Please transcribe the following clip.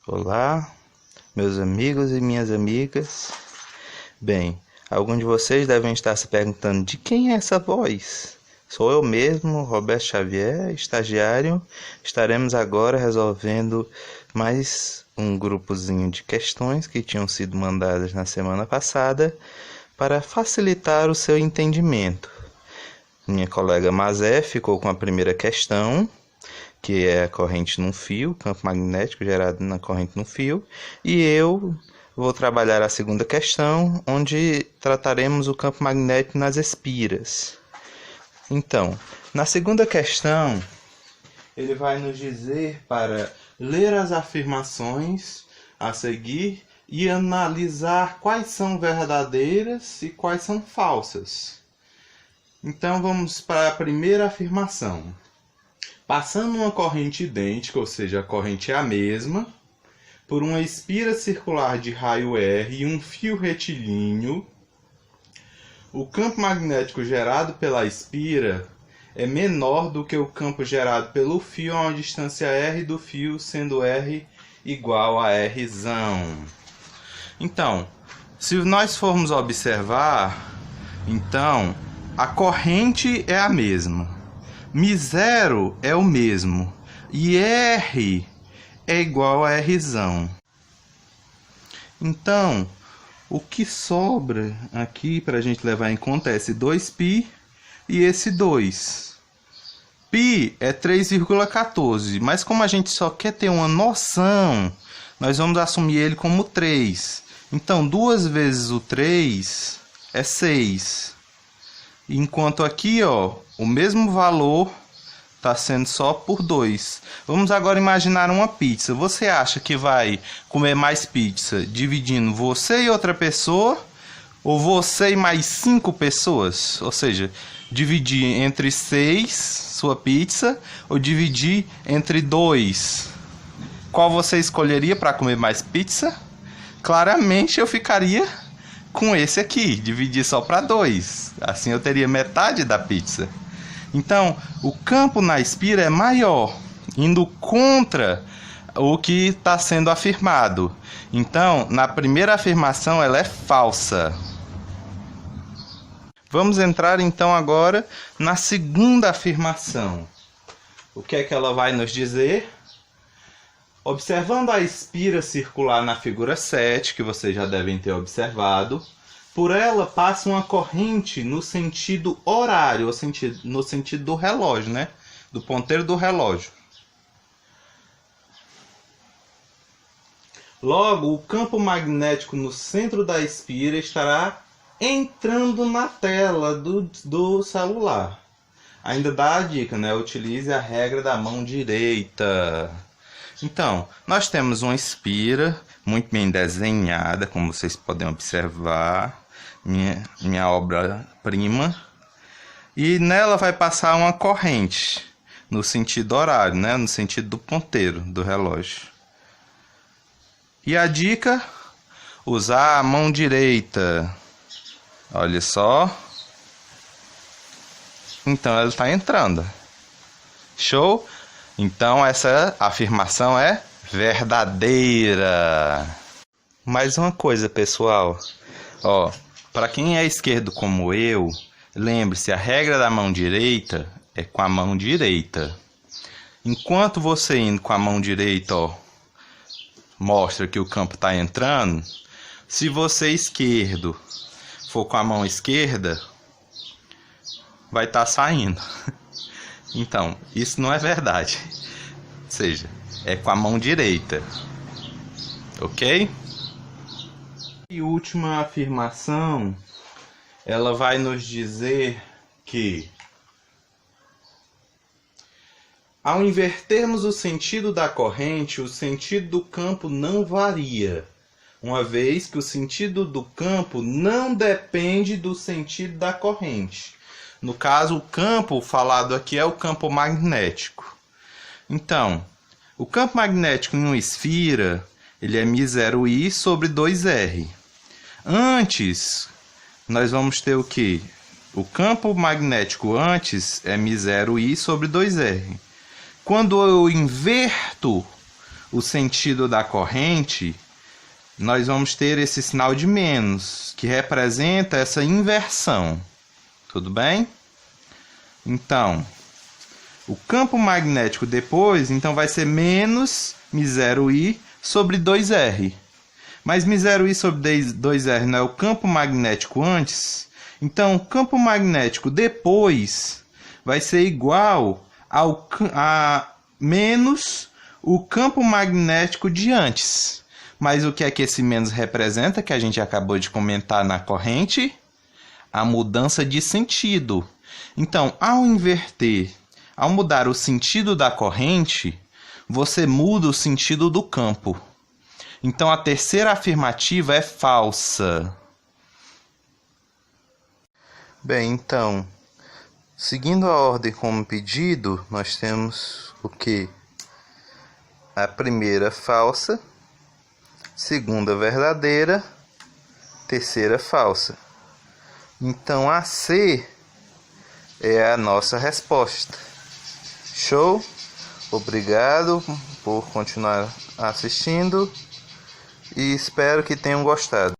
Olá, meus amigos e minhas amigas. Bem, alguns de vocês devem estar se perguntando de quem é essa voz? Sou eu mesmo, Roberto Xavier, estagiário. Estaremos agora resolvendo mais um grupozinho de questões que tinham sido mandadas na semana passada para facilitar o seu entendimento. Minha colega Mazé ficou com a primeira questão, que é a corrente num fio, campo magnético gerado na corrente num fio, e eu vou trabalhar a segunda questão, onde trataremos o campo magnético nas espiras. Então, na segunda questão, ele vai nos dizer para ler as afirmações a seguir e analisar quais são verdadeiras e quais são falsas. Então, vamos para a primeira afirmação. Passando uma corrente idêntica, ou seja, a corrente é a mesma, por uma espira circular de raio R e um fio retilíneo, o campo magnético gerado pela espira é menor do que o campo gerado pelo fio a uma distância R do fio, sendo R igual a R. Então, se nós formos observar, então, a corrente é a mesma. μ0 é o mesmo e R é igual a R. Então, o que sobra aqui para a gente levar em conta é esse 2π e esse 2. Π é 3,14, mas como a gente só quer ter uma noção, nós vamos assumir ele como 3. Então, 2 vezes o 3 é 6. Enquanto aqui, ó, o mesmo valor está sendo só por 2. Vamos agora imaginar uma pizza. Você acha que vai comer mais pizza dividindo você e outra pessoa? Ou você e mais 5 pessoas? Ou seja, dividir entre 6 sua pizza ou dividir entre 2? Qual você escolheria para comer mais pizza? Claramente eu ficaria com esse aqui, dividir só para 2. Assim eu teria metade da pizza. Então, o campo na espira é maior, indo contra o que está sendo afirmado. Então, na primeira afirmação, ela é falsa. Vamos entrar então agora na segunda afirmação. O que é que ela vai nos dizer? Observando a espira circular na figura 7, que vocês já devem ter observado, por ela passa uma corrente no sentido horário, no sentido do relógio, né? Do ponteiro do relógio. Logo, o campo magnético no centro da espira estará entrando na tela do celular. Ainda dá a dica, né? Utilize a regra da mão direita. Então, nós temos uma espira muito bem desenhada, como vocês podem observar, minha obra-prima, e nela vai passar uma corrente no sentido horário, né? No sentido do ponteiro do relógio. E a dica? Usar a mão direita. Olha só. Então ela está entrando. Show? Então essa afirmação é verdadeira. Mais uma coisa, pessoal. Ó, para quem é esquerdo como eu, lembre-se, a regra da mão direita é com a mão direita. Enquanto você indo com a mão direita, ó, mostra que o campo está entrando, se você esquerdo for com a mão esquerda, vai estar saindo. Então, isso não é verdade. Ou seja, é com a mão direita. Ok? E última afirmação, ela vai nos dizer que ao invertermos o sentido da corrente, o sentido do campo não varia, uma vez que o sentido do campo não depende do sentido da corrente. No caso, o campo falado aqui é o campo magnético. Então, o campo magnético em uma esfera, ele é μ0i sobre 2r. Antes, nós vamos ter o quê? O campo magnético antes é μ0i sobre 2r. Quando eu inverto o sentido da corrente, nós vamos ter esse sinal de menos, que representa essa inversão. Tudo bem? Então, o campo magnético depois, então vai ser menos μ0i sobre 2r. Mas μ0i sobre 2r não é o campo magnético antes? Então, o campo magnético depois vai ser igual a menos o campo magnético de antes. Mas o que é que esse menos representa, que a gente acabou de comentar na corrente? A mudança de sentido. Então, ao inverter, ao mudar o sentido da corrente, você muda o sentido do campo. Então, a terceira afirmativa é falsa. Bem, então, seguindo a ordem como pedido, nós temos o quê? A primeira falsa, segunda verdadeira, terceira falsa. Então, a C é a nossa resposta. Show? Obrigado por continuar assistindo e espero que tenham gostado.